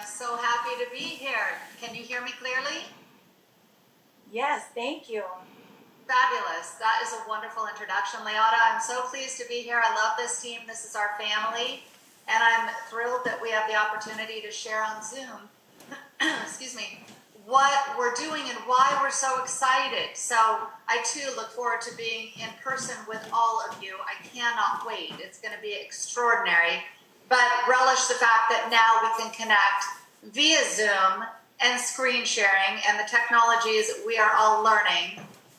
I'm so happy to be here. Can you hear me clearly? Yes, thank you. Fabulous. That is a wonderful introduction, Leota. I'm so pleased to be here. I love this team. This is our family. And I'm thrilled that we have the opportunity to share on Zoom, excuse me, what we're doing and why we're so excited. So I too look forward to being in person with all of you. I cannot wait. It's going to be extraordinary. But relish the fact that now we can connect via Zoom and screen sharing and the technologies we are all learning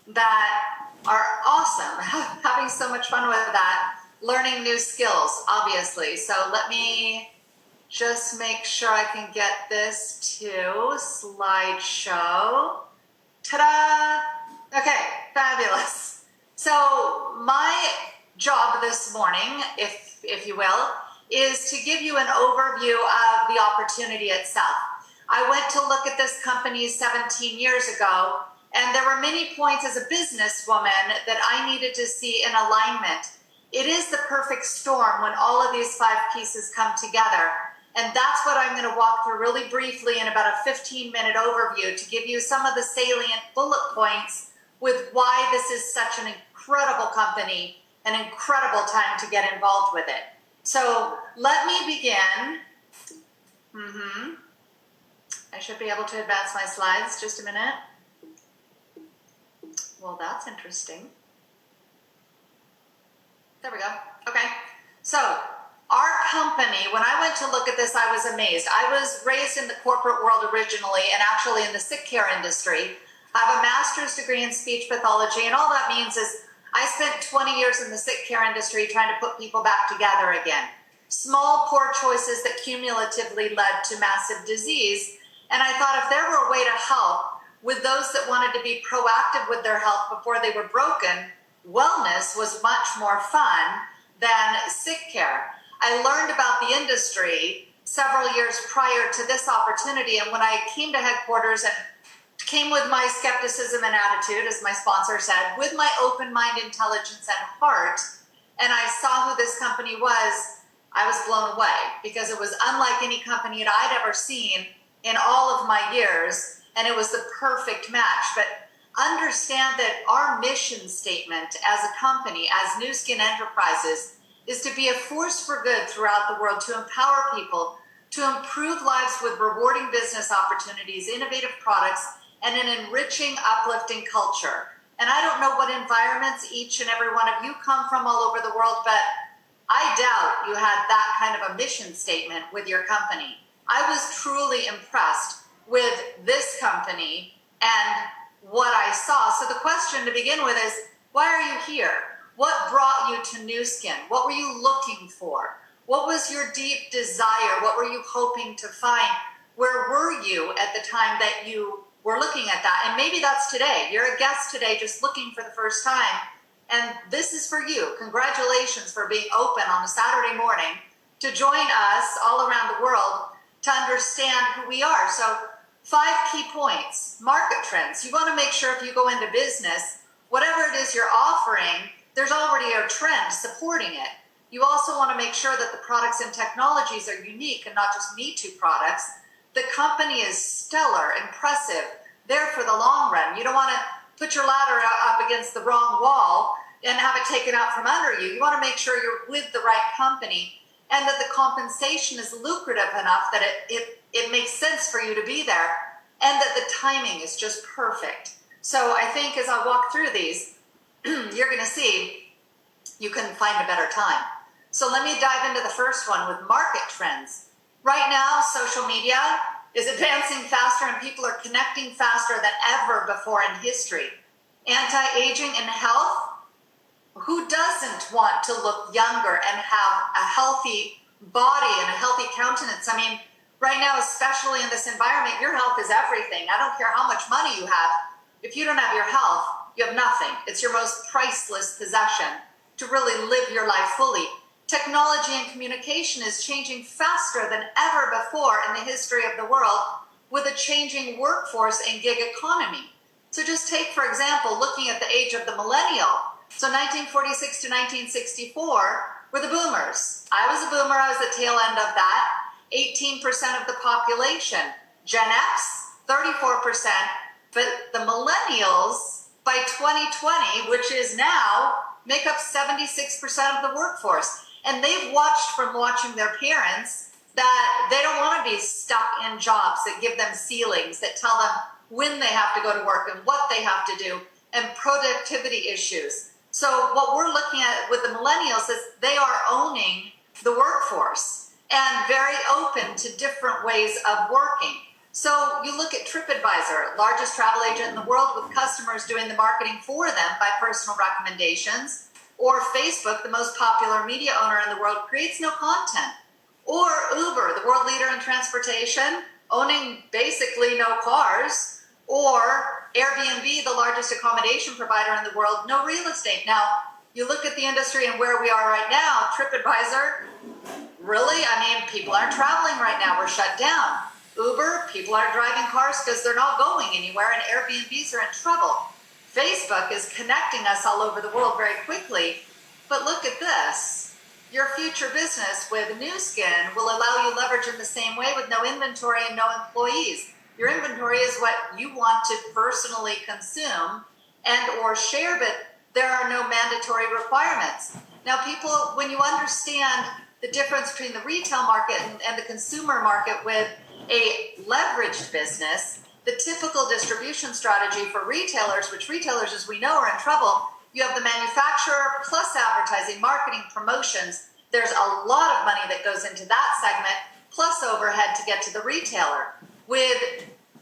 that are awesome. Having so much fun with that. Learning new skills, obviously. So let me just make sure I can get this to slideshow. Ta-da! Okay, fabulous. So my job this morning, if you will, is to give you an overview of the opportunity itself. I went to look at this company 17 years ago, and there were many points as a businesswoman that I needed to see in alignment. It is the perfect storm when all of these 5 pieces come together. And that's what I'm going to walk through really briefly in about a 15-minute overview to give you some of the salient bullet points with why this is such an incredible company, an incredible time to get involved with it. So let me begin. I should be able to advance my slides. Just a minute. Well, that's interesting. There we go. Okay. So our company, when I went to look at this, I was amazed. I was raised in the corporate world originally and actually in the sick care industry. I have a master's degree in speech pathology, and all that means is I spent 20 years in the sick care industry trying to put people back together again. Small, poor choices that cumulatively led to massive disease. And I thought if there were a way to help with those that wanted to be proactive with their health before they were broken, wellness was much more fun than sick care. I learned about the industry several years prior to this opportunity, and when I came to headquarters and came with my skepticism and attitude, as my sponsor said, with my open mind, intelligence, and heart, and I saw who this company was, I was blown away because it was unlike any company that I'd ever seen in all of my years, and it was the perfect match. But understand that our mission statement as a company, as New Skin Enterprises, is to be a force for good throughout the world, to empower people, to improve lives with rewarding business opportunities, innovative products, and an enriching, uplifting culture. And I don't know what environments each and every one of you come from all over the world, but I doubt you had that kind of a mission statement with your company. I was truly impressed with this company and what I saw. So the question to begin with is, why are you here? What brought you to New Skin? What were you looking for? What was your deep desire? What were you hoping to find? Where were you at the time that you were looking at that? And maybe that's today. You're a guest today just looking for the first time. And this is for you. Congratulations for being open on a Saturday morning to join us all around the world to understand who we are. So 5 key points. Market trends. You want to make sure if you go into business, whatever it is you're offering, there's already a trend supporting it. You also want to make sure that the products and technologies are unique and not just me-too products. The company is stellar, impressive, there for the long run. You don't want to put your ladder up against the wrong wall and have it taken out from under you. You want to make sure you're with the right company and that the compensation is lucrative enough that it makes sense for you to be there, and that the timing is just perfect. So I think as I walk through these, you're going to see you couldn't find a better time. So let me dive into the first one with market trends. Right now, social media is advancing faster and people are connecting faster than ever before in history. Anti-aging and health. Who doesn't want to look younger and have a healthy body and a healthy countenance? I mean, right now, especially in this environment, your health is everything. I don't care how much money you have. If you don't have your health, you have nothing. It's your most priceless possession to really live your life fully. Technology and communication is changing faster than ever before in the history of the world with a changing workforce and gig economy. So just take, for example, looking at the age of the millennial. So 1946 to 1964 were the boomers. I was a boomer. I was the tail end of that. 18% of the population. Gen X, 34%. But the millennials, by 2020, which is now, make up 76% of the workforce. And they've watched from watching their parents that they don't want to be stuck in jobs that give them ceilings, that tell them when they have to go to work and what they have to do, and productivity issues. So what we're looking at with the millennials is they are owning the workforce and very open to different ways of working. So you look at TripAdvisor, largest travel agent in the world, with customers doing the marketing for them by personal recommendations, or Facebook, the most popular media owner in the world, creates no content. Or Uber, the world leader in transportation, owning basically no cars. Or Airbnb, the largest accommodation provider in the world, no real estate. Now, you look at the industry and where we are right now, TripAdvisor, really? I mean, people aren't traveling right now. We're shut down. Uber, people aren't driving cars because they're not going anywhere, and Airbnbs are in trouble. Facebook is connecting us all over the world very quickly. But look at this. Your future business with Nu Skin will allow you leverage in the same way with no inventory and no employees. Your inventory is what you want to personally consume and or share, but there are no mandatory requirements. Now, people, when you understand the difference between the retail market and the consumer market with a leveraged business, the typical distribution strategy for retailers, which retailers, as we know, are in trouble, you have the manufacturer plus advertising, marketing, promotions. There's a lot of money that goes into that segment, plus overhead to get to the retailer. With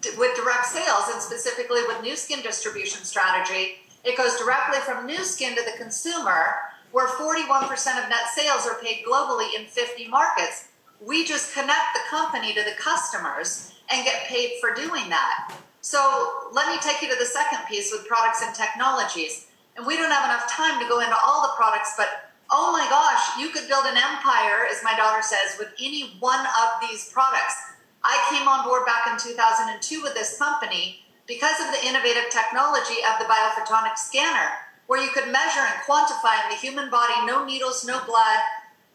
direct sales, and specifically with Nu Skin distribution strategy, it goes directly from Nu Skin to the consumer, where 41% of net sales are paid globally in 50 markets. We just connect the company to the customers and get paid for doing that. So let me take you to the second piece with products and technologies. And we don't have enough time to go into all the products, but oh my gosh, you could build an empire, as my daughter says, with any one of these products. I came on board back in 2002 with this company because of the innovative technology of the biophotonic scanner, where you could measure and quantify in the human body, no needles, no blood,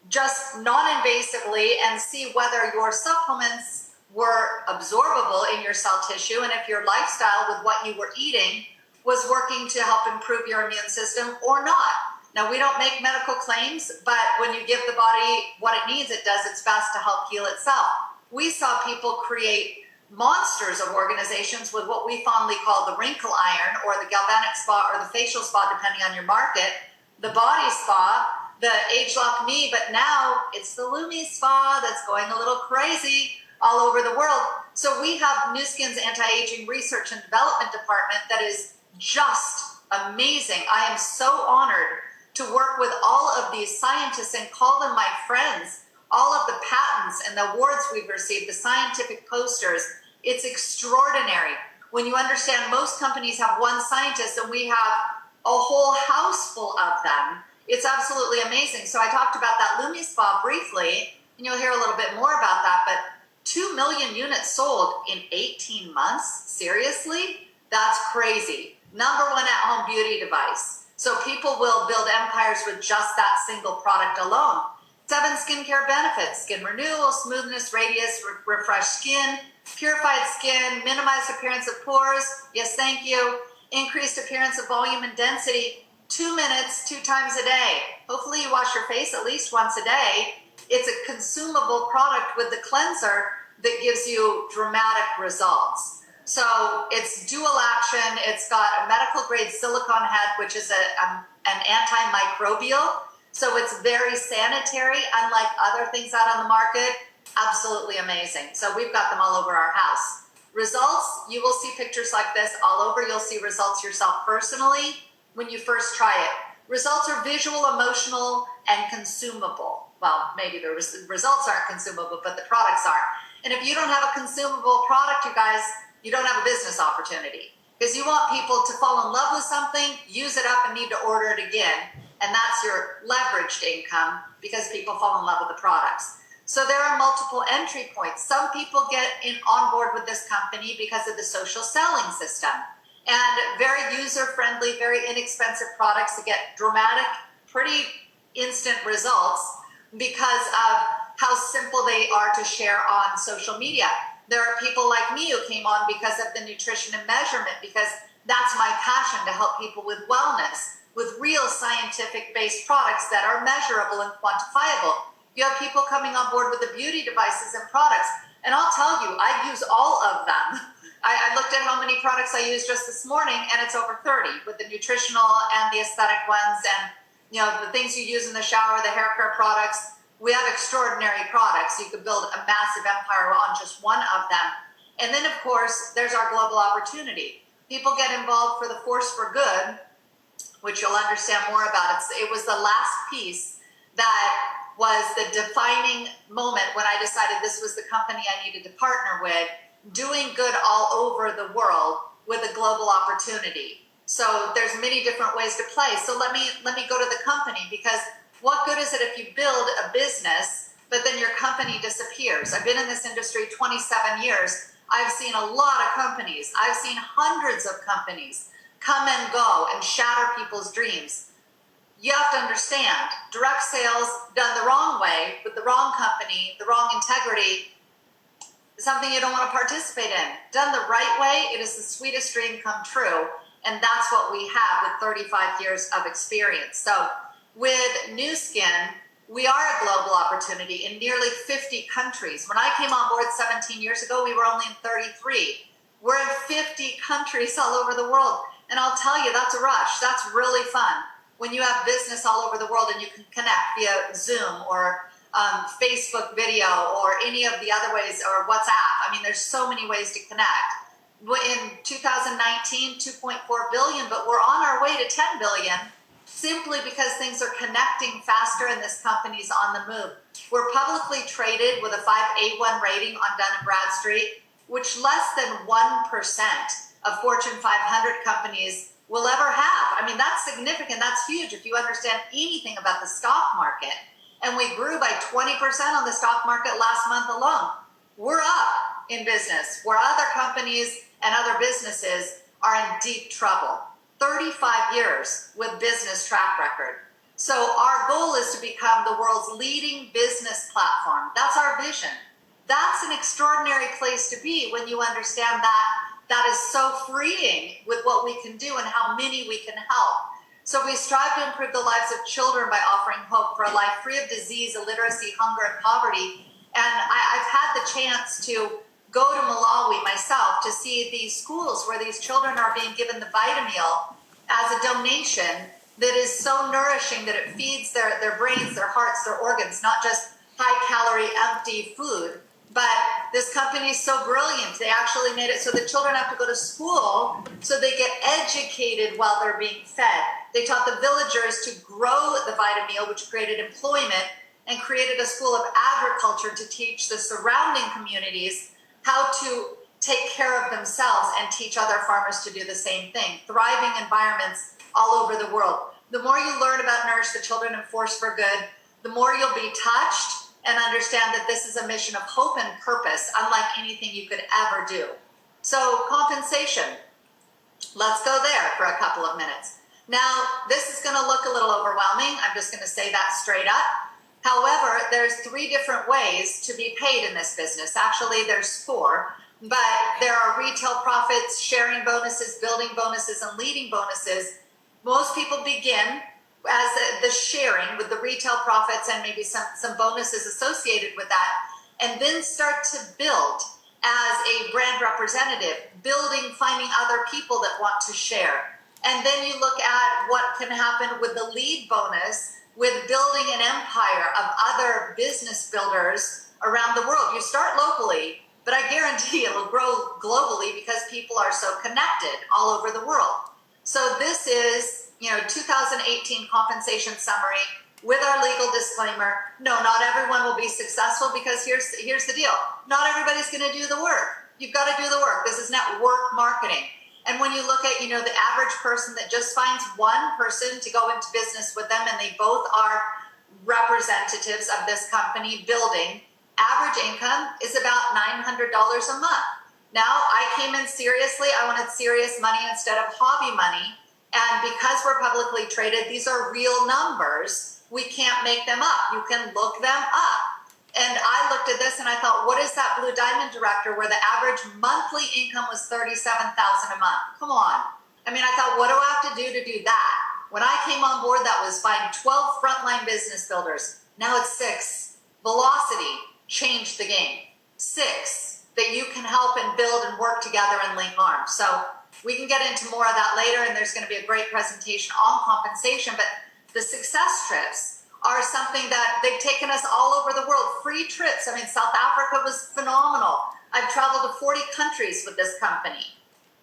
just non-invasively, and see whether your supplements were absorbable in your cell tissue, and if your lifestyle with what you were eating was working to help improve your immune system or not. Now, we don't make medical claims, but when you give the body what it needs, it does its best to help heal itself. We saw people create monsters of organizations with what we fondly call the wrinkle iron, or the galvanic spa, or the facial spa, depending on your market, the body spa, the Age Lock Me, but now it's the Lumi spa that's going a little crazy all over the world. So we have Nu Skin's anti-aging research and development department that is just amazing. I am so honored to work with all of these scientists and call them my friends. All of the patents and the awards we've received, the scientific posters, it's extraordinary. When you understand most companies have one scientist and we have a whole house full of them, it's absolutely amazing. So I talked about that Lumi Spa briefly, and you'll hear a little bit more about that, but 2 million units sold in 18 months? Seriously? That's crazy. Number one at-home beauty device. So people will build empires with just that single product alone. 7 skincare benefits: skin renewal, smoothness, radiance, refreshed skin, purified skin, minimized appearance of pores, yes thank you, increased appearance of volume and density, 2 minutes, 2 times a day. Hopefully you wash your face at least once a day. It's a consumable product with the cleanser that gives you dramatic results. So it's dual action. It's got a medical grade silicone head, which is an antimicrobial. So it's very sanitary, unlike other things out on the market. Absolutely amazing. So we've got them all over our house. Results, you will see pictures like this all over. You'll see results yourself personally when you first try it. Results are visual, emotional, and consumable. Well, maybe the results aren't consumable, but the products are. And if you don't have a consumable product, you guys, you don't have a business opportunity. Because you want people to fall in love with something, use it up, and need to order it again. And that's your leveraged income, because people fall in love with the products. So there are multiple entry points. Some people get on board with this company because of the social selling system. And very user-friendly, very inexpensive products that get dramatic, pretty instant results because of how simple they are to share on social media. There are people like me who came on because of the nutrition and measurement, because that's my passion, to help people with wellness, with real scientific-based products that are measurable and quantifiable. You have people coming on board with the beauty devices and products, and I'll tell you, I use all of them. I looked at how many products I used just this morning, and it's over 30 with the nutritional and the aesthetic ones, and the things you use in the shower, the hair care products. We have extraordinary products. You could build a massive empire on just one of them. And then, of course, there's our global opportunity. People get involved for the Force for Good, which you'll understand more about. It was the last piece that was the defining moment when I decided this was the company I needed to partner with, doing good all over the world with a global opportunity. So there's many different ways to play. So let me go to the company, because what good is it if you build a business, but then your company disappears? I've been in this industry 27 years. I've seen a lot of companies. I've seen hundreds of companies come and go and shatter people's dreams. You have to understand, direct sales done the wrong way, with the wrong company, the wrong integrity, is something you don't want to participate in. Done the right way, it is the sweetest dream come true. And that's what we have with 35 years of experience. So with Nu Skin, we are a global opportunity in nearly 50 countries. When I came on board 17 years ago, we were only in 33. We're in 50 countries all over the world. And I'll tell you, that's a rush. That's really fun. When you have business all over the world and you can connect via Zoom or Facebook video or any of the other ways, or WhatsApp. I mean, there's so many ways to connect. In 2019, 2.4 billion, but we're on our way to 10 billion simply because things are connecting faster and this company's on the move. We're publicly traded with a 5A1 rating on Dun & Bradstreet, which less than 1% of Fortune 500 companies will ever have. I mean, that's significant. That's huge if you understand anything about the stock market. And we grew by 20% on the stock market last month alone. We're up in business, where other companies and other businesses are in deep trouble. 35 years with business track record. So our goal is to become the world's leading business platform. That's our vision. That's an extraordinary place to be when you understand that. That is so freeing with what we can do and how many we can help. So we strive to improve the lives of children by offering hope for a life free of disease, illiteracy, hunger, and poverty. And I've had the chance to go to Malawi myself to see these schools where these children are being given the Vitameal as a donation that is so nourishing that it feeds their brains, their hearts, their organs, not just high-calorie, empty food. But this company is so brilliant. They actually made it so the children have to go to school so they get educated while they're being fed. They taught the villagers to grow the Vitameal, which created employment, and created a school of agriculture to teach the surrounding communities how to take care of themselves and teach other farmers to do the same thing. Thriving environments all over the world. The more you learn about Nourish the Children and Force for Good, the more you'll be touched and understand that this is a mission of hope and purpose, unlike anything you could ever do. So compensation, let's go there for a couple of minutes. Now, this is gonna look a little overwhelming. I'm just gonna say that straight up. However, there's 3 different ways to be paid in this business. Actually, there's 4, but there are retail profits, sharing bonuses, building bonuses, and leading bonuses. Most people begin as the sharing with the retail profits and maybe some bonuses associated with that, and then start to build as a brand representative, building, finding other people that want to share. And then you look at what can happen with the lead bonus, with building an empire of other business builders around the world. You start locally, but I guarantee it'll grow globally because people are so connected all over the world. So this is 2018 compensation summary with our legal disclaimer. No, not everyone will be successful, because here's the deal. Not everybody's going to do the work. You've got to do the work. This is network marketing. And when you look at, the average person that just finds one person to go into business with them, and they both are representatives of this company building, average income is about $900 a month. Now, I came in seriously. I wanted serious money instead of hobby money. And because we're publicly traded, these are real numbers. We can't make them up. You can look them up. And I looked at this and I thought, what is that Blue Diamond director where the average monthly income was $37,000 a month? Come on. I mean, I thought, what do I have to do that? When I came on board, that was find 12 frontline business builders. Now it's 6. Velocity changed the game. 6 that you can help and build and work together and link arms. So we can get into more of that later, and there's going to be a great presentation on compensation. But the success trips are something that they've taken us all over the world. Free trips. I mean, South Africa was phenomenal. I've traveled to 40 countries with this company.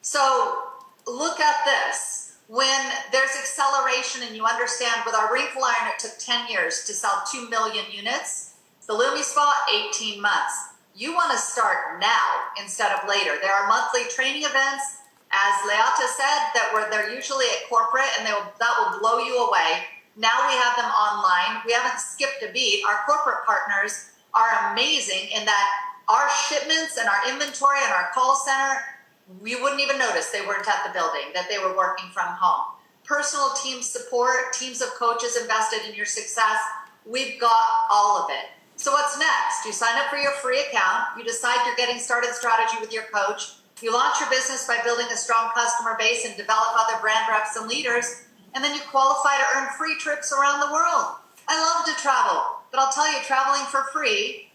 So look at this. When there's acceleration and you understand with our wrinkle iron, it took 10 years to sell 2 million units. The Lumi Spa, 18 months. You want to start now instead of later. There are monthly training events, as Leata said, they're usually at corporate, and that will blow you away. Now we have them online. We haven't skipped a beat. Our corporate partners are amazing in that our shipments and our inventory and our call center, you wouldn't even notice they weren't at the building, that they were working from home. Personal team support, teams of coaches invested in your success. We've got all of it. So what's next? You sign up for your free account. You decide you're getting started strategy with your coach. You launch your business by building a strong customer base and develop other brand reps and leaders. And then you qualify to earn free trips around the world. I love to travel, but I'll tell you, traveling for free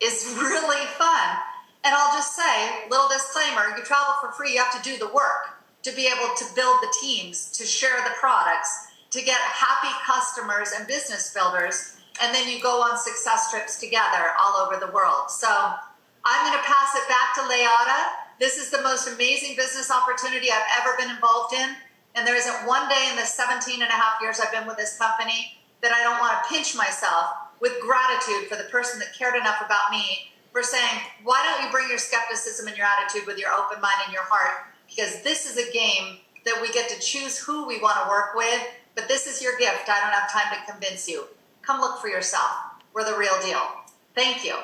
is really fun. And I'll just say, little disclaimer, you travel for free, you have to do the work to be able to build the teams, to share the products, to get happy customers and business builders, and then you go on success trips together all over the world. So I'm going to pass it back to Leata. This is the most amazing business opportunity I've ever been involved in, and there isn't one day in the 17 and a half years I've been with this company that I don't want to pinch myself with gratitude for the person that cared enough about me for saying, why don't you bring your skepticism and your attitude with your open mind and your heart? Because this is a game that we get to choose who we want to work with, but this is your gift. I don't have time to convince you. Come look for yourself. We're the real deal. Thank you.